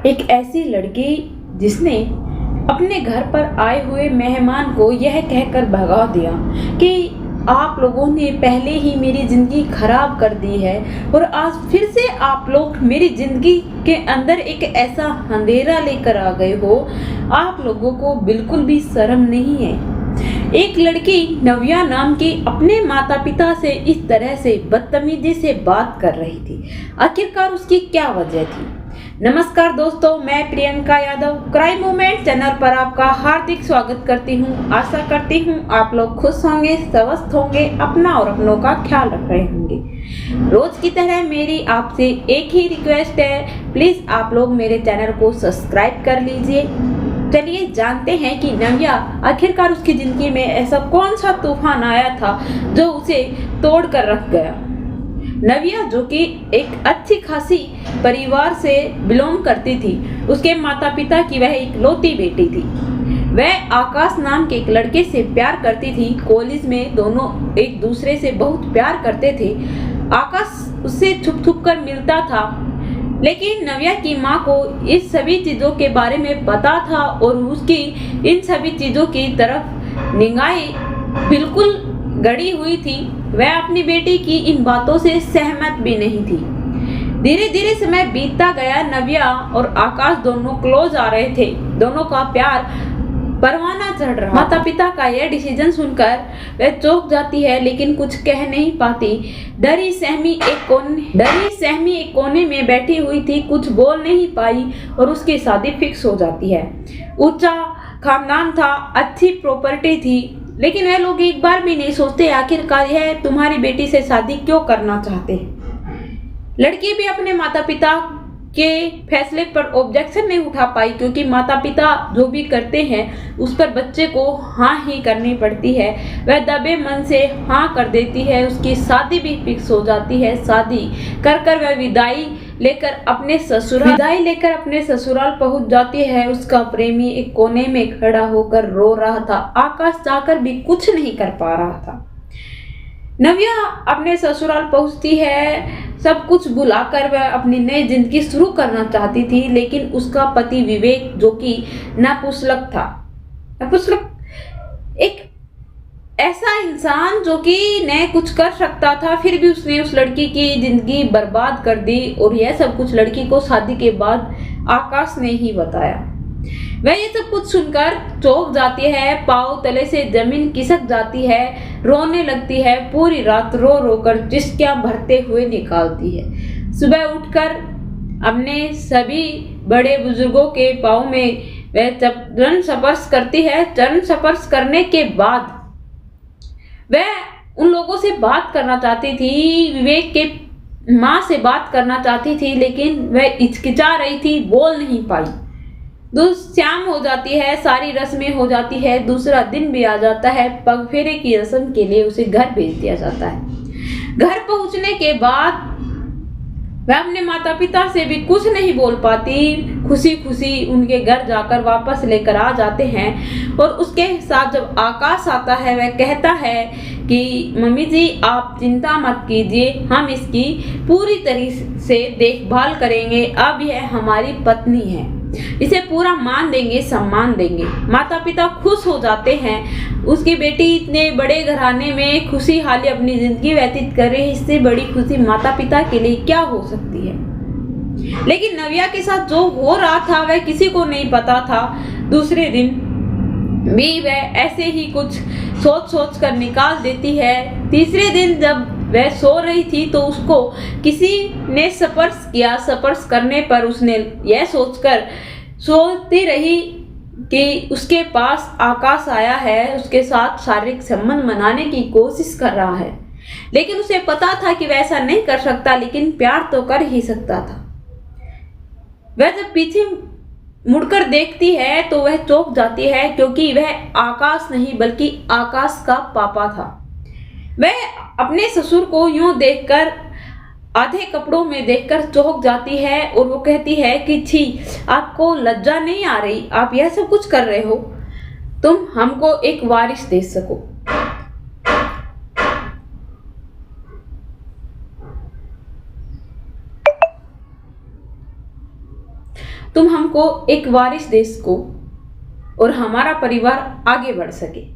एक ऐसी लड़की जिसने अपने घर पर आए हुए मेहमान को यह कहकर भगा दिया कि आप लोगों ने पहले ही मेरी जिंदगी खराब कर दी है और आज फिर से आप लोग मेरी जिंदगी के अंदर एक ऐसा अंधेरा लेकर आ गए हो। आप लोगों को बिल्कुल भी शर्म नहीं है। एक लड़की नव्या नाम की अपने माता पिता से इस तरह से बदतमीजी से बात कर रही थी। आखिरकार उसकी क्या वजह थी? नमस्कार दोस्तों, मैं Priyanka Yadav crime movement channel पर आपका हार्दिक स्वागत करती हूँ। आशा करती हूँ आप लोग खुश होंगे, स्वस्थ होंगे, अपना और अपनों का ख्याल रख रहे होंगे। रोज की तरह मेरी आपसे एक ही रिक्वेस्ट है, प्लीज आप लोग मेरे चैनल को सब्सक्राइब कर लीजिए। चलिए जानते हैं कि नव्या आखिरकार उसकी जिंदगी में ऐसा कौन सा तूफान आया था जो उसे तोड़ कर रख गया। नव्या जो कि एक अच्छी खासी परिवार से बिलोंग करती थी, उसके माता पिता की वह इकलौती बेटी थी। वह आकाश नाम के एक लड़के से प्यार करती थी। कॉलेज में दोनों एक दूसरे से बहुत प्यार करते थे। आकाश उससे छुप छुप कर मिलता था, लेकिन नव्या की माँ को इस सभी चीजों के बारे में पता था और उसकी इन सभी चीजों की तरफ निगाहें बिल्कुल गड़ी हुई थी। वह अपनी बेटी की इन बातों से सहमत भी नहीं थी। धीरे धीरे समय बीतता गया। नव्या और आकाश दोनों क्लोज आ रहे थे। दोनों का प्यार परवाना चढ़ रहा। माता पिता का यह डिसीजन सुनकर वह चौंक जाती है, लेकिन कुछ कह नहीं पाती। डरी सहमी एक कोने में बैठी हुई थी, कुछ बोल नहीं पाई और उसकी शादी फिक्स हो जाती है। ऊंचा खानदान था, अच्छी प्रॉपर्टी थी, लेकिन वह लोग एक बार भी नहीं सोचते आखिरकार यह तुम्हारी बेटी से शादी क्यों करना चाहते हैं। लड़की भी अपने माता पिता के फैसले पर ऑब्जेक्शन नहीं उठा पाई, क्योंकि माता पिता जो भी करते हैं उस पर बच्चे को हाँ ही करनी पड़ती है। वह दबे मन से हाँ कर देती है। उसकी शादी भी फिक्स हो जाती है। शादी कर कर वह विदाई लेकर अपने ससुराल पहुंच जाती है। उसका प्रेमी एक कोने में खड़ा होकर रो रहा था। आकाश चाहकर भी कुछ नहीं कर पा रहा था। नव्या अपने ससुराल पहुंचती है। सब कुछ भुलाकर वह अपनी नई जिंदगी शुरू करना चाहती थी, लेकिन उसका पति विवेक जो कि नपुंसक था, एक ऐसा इंसान जो कि न कुछ कर सकता था, फिर भी उसने उस लड़की की जिंदगी बर्बाद कर दी। और यह सब कुछ लड़की को शादी के बाद आकाश ने ही बताया। वह ये सब कुछ सुनकर चौंक जाती है, पाँव तले से जमीन खिसक जाती है, रोने लगती है। पूरी रात रो रो कर चिस्कियां भरते हुए निकालती है। सुबह उठकर अपने सभी बड़े बुजुर्गों के पाँव में वह चरण स्पर्श करती है। चरण स्पर्श करने के बाद वह उन लोगों से बात करना चाहती थी, विवेक के माँ से बात करना चाहती थी, लेकिन वह हिचकिचा रही थी, बोल नहीं पाई। शाम हो जाती है, सारी रस्में हो जाती है। दूसरा दिन भी आ जाता है। पगफेरे की रस्म के लिए उसे घर भेज दिया जाता है। घर पहुंचने के बाद वह अपने माता पिता से भी कुछ नहीं बोल पाती। खुशी खुशी उनके घर जाकर वापस लेकर आ जाते हैं। और उसके साथ जब आकाश आता है, वह कहता है कि मम्मी जी आप चिंता मत कीजिए, हम इसकी पूरी तरह से देखभाल करेंगे। अब यह हमारी पत्नी है, इसे पूरा मान देंगे, सम्मान देंगे। माता पिता खुश हो जाते हैं। उसकी बेटी इतने बड़े घराने में खुशहाली अपनी जिंदगी व्यतीत कर रही है, इससे बड़ी खुशी माता पिता के लिए क्या हो सकती है। लेकिन नव्या के साथ जो हो रहा था वह किसी को नहीं पता था। दूसरे दिन भी वह ऐसे ही कुछ सोच कर निकाल देती है। तीसरे दिन जब वह सो रही थी तो उसको किसी ने स्पर्श किया। स्पर्श करने पर उसने यह सोचकर सोती रही कि उसके पास आकाश आया है, उसके साथ शारीरिक संबंध बनाने की कोशिश कर रहा है। लेकिन उसे पता था कि वह ऐसा नहीं कर सकता, लेकिन प्यार तो कर ही सकता था। वह जब पीछे मुड़कर देखती है तो वह चौंक जाती है, क्योंकि वह आकाश नहीं बल्कि आकाश का पापा था। वह अपने ससुर को यूं देखकर, आधे कपड़ों में देखकर चौंक जाती है और वो कहती है कि छी, आपको लज्जा नहीं आ रही? आप यह सब कुछ कर रहे हो, तुम हमको एक वारिस दे सको। तुम हमको एक वारिस दे सको और हमारा परिवार आगे बढ़ सके।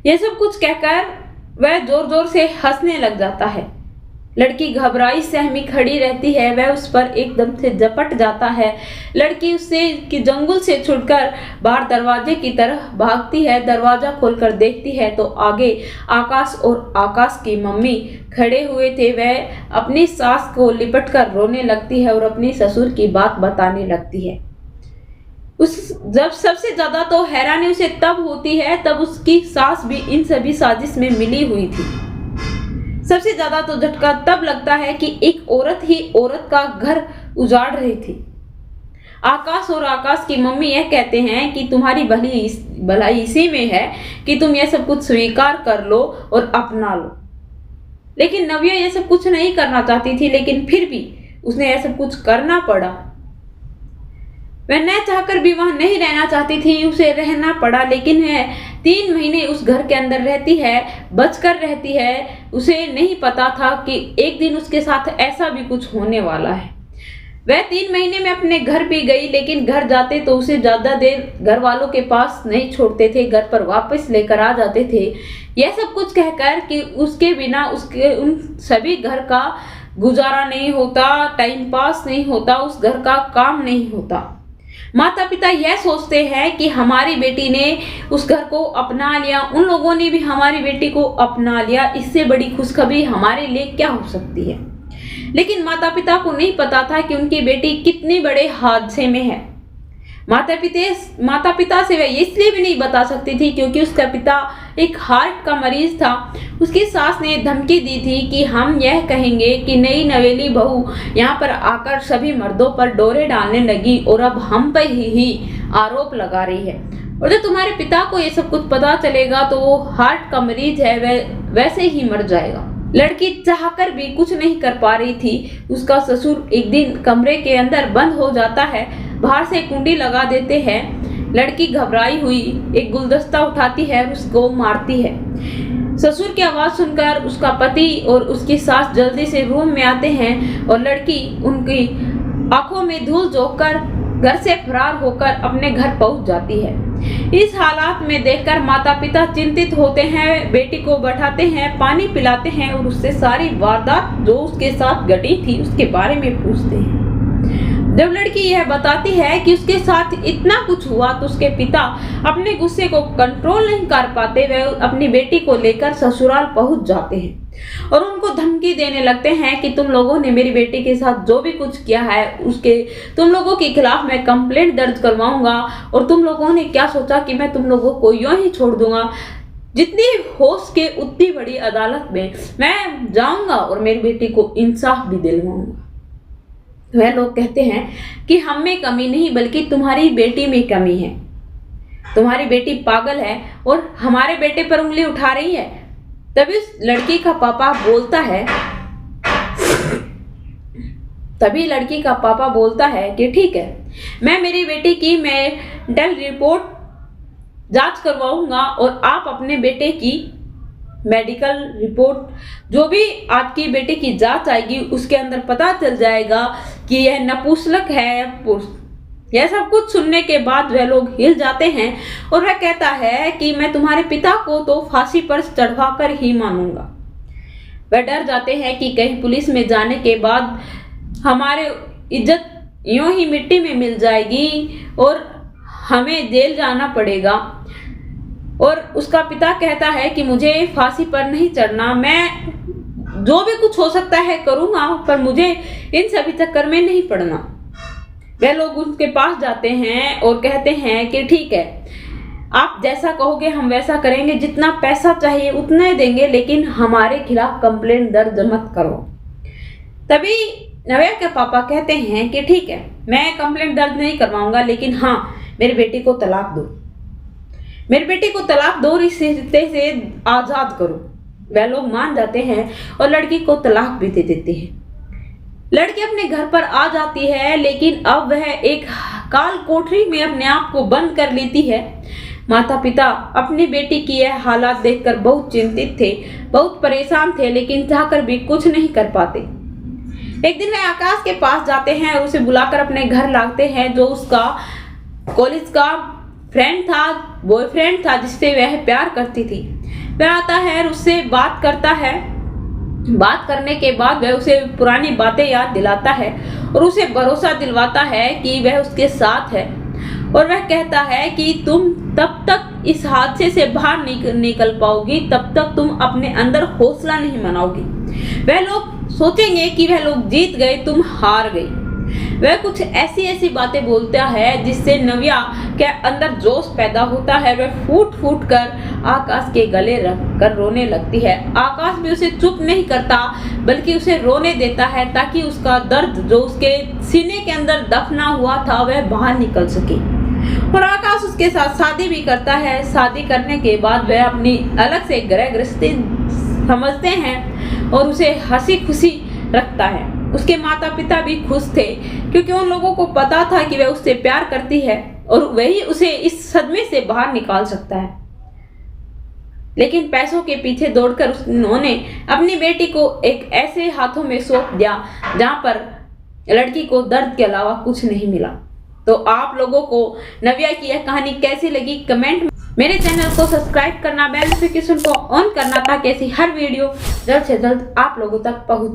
यह सब कुछ कहकर वह जोर जोर से हंसने लग जाता है। लड़की घबराई सहमी खड़ी रहती है। वह उस पर एकदम से झपट जाता है। लड़की उससे की जंगल से छुटकर बाहर दरवाजे की तरफ भागती है। दरवाजा खोलकर देखती है तो आगे आकाश और आकाश की मम्मी खड़े हुए थे। वह अपनी सास को लिपट कर रोने लगती है और अपनी ससुर की बात बताने लगती है। जब सबसे ज्यादा तो हैरानी उसे तब होती है तब उसकी सास भी इन सभी साजिश में मिली हुई थी। सबसे ज्यादा तो झटका तब लगता है कि एक औरत ही औरत का घर उजाड़ रही थी। आकाश और आकाश की मम्मी यह कहते हैं कि तुम्हारी भलाई इसी में है कि तुम यह सब कुछ स्वीकार कर लो और अपना लो। लेकिन नव्या यह सब कुछ नहीं करना चाहती थी, लेकिन फिर भी उसने यह सब कुछ करना पड़ा। वह न चाहकर भी वहां नहीं रहना चाहती थी, उसे रहना पड़ा। लेकिन वह 3 महीने उस घर के अंदर रहती है, बचकर रहती है। उसे नहीं पता था कि एक दिन उसके साथ ऐसा भी कुछ होने वाला है। वह 3 महीने में अपने घर भी गई, लेकिन घर जाते तो उसे ज्यादा देर घर वालों के पास नहीं छोड़ते थे, घर पर वापस लेकर आ जाते थे। यह सब कुछ कहकर कि उसके बिना उसके उन सभी घर का गुजारा नहीं होता, टाइम पास नहीं होता, उस घर का काम नहीं होता। माता पिता यह सोचते हैं कि हमारी बेटी ने उस घर को अपना लिया, उन लोगों ने भी हमारी बेटी को अपना लिया, इससे बड़ी खुशखबरी हमारे लिए क्या हो सकती है। लेकिन माता पिता को नहीं पता था कि उनकी बेटी कितने बड़े हादसे में है। माता पिता से वह इसलिए भी नहीं बता सकती थी क्योंकि उसका पिता एक हार्ट का मरीज था। उसकी सास ने धमकी दी थी कि हम यह कहेंगे कि नई नवेली बहू यहाँ पर आकर सभी मर्दों पर डोरे डालने लगी और अब हम पर ही आरोप लगा रही है, और जब तुम्हारे पिता को ये सब कुछ पता चलेगा तो वो हार्ट का मरीज है, वह वैसे ही मर जाएगा। लड़की चाहकर भी कुछ नहीं कर पा रही थी। उसका ससुर एक दिन कमरे के अंदर बंद हो जाता है, बाहर से कुंडी लगा देते हैं। लड़की घबराई हुई एक गुलदस्ता उठाती है और उसको मारती है। ससुर की आवाज सुनकर उसका पति और उसकी सास जल्दी से रूम में आते हैं और लड़की उनकी आंखों में धूल झोंककर घर से फरार होकर अपने घर पहुंच जाती है। इस हालात में देखकर माता पिता चिंतित होते हैं, बेटी को बैठाते हैं, पानी पिलाते हैं और उससे सारी वारदात जो उसके साथ घटी थी उसके बारे में पूछते हैं। जब लड़की यह बताती है कि उसके साथ इतना कुछ हुआ तो उसके पिता अपने गुस्से को कंट्रोल नहीं कर पाते। वे अपनी बेटी को लेकर ससुराल पहुंच जाते हैं और उनको धमकी देने लगते हैं कि तुम लोगों ने मेरी बेटी के साथ जो भी कुछ किया है उसके तुम लोगों के खिलाफ मैं कंप्लेंट दर्ज करवाऊंगा, और तुम लोगों ने क्या सोचा कि मैं तुम लोगों को यूं ही छोड़ दूंगा। जितनी हो सके उतनी बड़ी अदालत में मैं जाऊंगा और मेरी बेटी को इंसाफ भी दिलवाऊंगा। वह लोग कहते हैं कि हम में कमी नहीं बल्कि तुम्हारी बेटी में कमी है, तुम्हारी बेटी पागल है और हमारे बेटे पर उंगली उठा रही है। तभी उस लड़की का पापा बोलता है कि ठीक है, मैं मेरी बेटी की मेडिकल रिपोर्ट जांच करवाऊंगा और आप अपने बेटे की मेडिकल रिपोर्ट जो भी आपकी बेटे की जांच आएगी उसके अंदर पता चल जाएगा कि यह नपुंसक है या पुरुष। यह सब कुछ सुनने के बाद वह लोग हिल जाते हैं और वह कहता है कि मैं तुम्हारे पिता को तो फांसी पर चढ़वाकर ही मानूंगा। वह डर जाते हैं कि कहीं पुलिस में जाने के बाद हमारे इज्जत यूं ही मिट्टी में मिल जाएगी और हमें जेल जाना पड़ेगा। और उसका पिता कहता है कि मुझे फांसी पर नहीं चढ़ना, मैं जो भी कुछ हो सकता है करूंगा, पर मुझे इन सभी चक्कर में नहीं पड़ना। वह लोग उसके पास जाते हैं और कहते हैं कि ठीक है, आप जैसा कहोगे हम वैसा करेंगे, जितना पैसा चाहिए उतना ही देंगे, लेकिन हमारे खिलाफ कंप्लेंट दर्ज मत करो। तभी नव्या के पापा कहते हैं कि ठीक है, मैं कंप्लेंट दर्ज नहीं करवाऊंगा, लेकिन हाँ मेरी बेटी को तलाक दो, मेरी बेटी को तलाक दो, इस रिश्ते से आजाद करो। वह लोग मान जाते हैं और लड़की को तलाक भी दे देते हैं। लड़की अपने घर पर आ जाती है, लेकिन अब वह एक काल कोठरी में अपने आप को बंद कर लेती है। माता पिता अपनी बेटी की यह हालात देखकर बहुत चिंतित थे, बहुत परेशान थे, लेकिन चाहकर भी कुछ नहीं कर पाते। एक दिन वे आकाश के पास जाते हैं और उसे बुलाकर अपने घर लाते हैं, जो उसका कॉलेज का फ्रेंड था, बॉयफ्रेंड था, जिससे वह प्यार करती थी। वह आता है और उससे बात करता है। बात करने के बाद वह उसे पुरानी बातें याद दिलाता है और उसे भरोसा दिलवाता है कि वह उसके साथ है। और वह कहता है कि तुम तब तक इस हादसे से बाहर निकल पाओगी, तब तक तुम अपने अंदर हौसला नहीं मनाओगी। वह लोग सोचेंगे कि वह लोग जीत गए, तुम हार गई। वह कुछ ऐसी बातें बोलता है जिससे नव्या के अंदर जोश पैदा होता है। वह फूट फूट कर आकाश के गले रख कर रोने लगती है। आकाश भी उसे चुप नहीं करता, बल्कि उसे रोने देता है, ताकि उसका दर्द जो उसके सीने के अंदर दफना हुआ था वह बाहर निकल सके। और आकाश उसके साथ शादी भी करता है। शादी करने के बाद वह अपनी अलग से गृह गृहस्थी समझते हैं और उसे हंसी खुशी रखता है। उसके माता पिता भी खुश थे, क्योंकि उन लोगों को पता था कि वह उससे प्यार करती है और वही उसे इस सदमे से बाहर निकाल सकता है। लेकिन पैसों के पीछे दौड़कर उन्होंने अपनी बेटी को एक ऐसे हाथों में सौंप दिया जहां पर लड़की को दर्द के अलावा कुछ नहीं मिला। तो आप लोगों को नव्या की यह कहानी कैसी लगी, कमेंट में। मेरे चैनल को सब्सक्राइब करना, बेल नोटिफिकेशन को ऑन करना, ताकि ऐसी हर वीडियो जल्द से जल्द आप लोगों तक पहुंचे।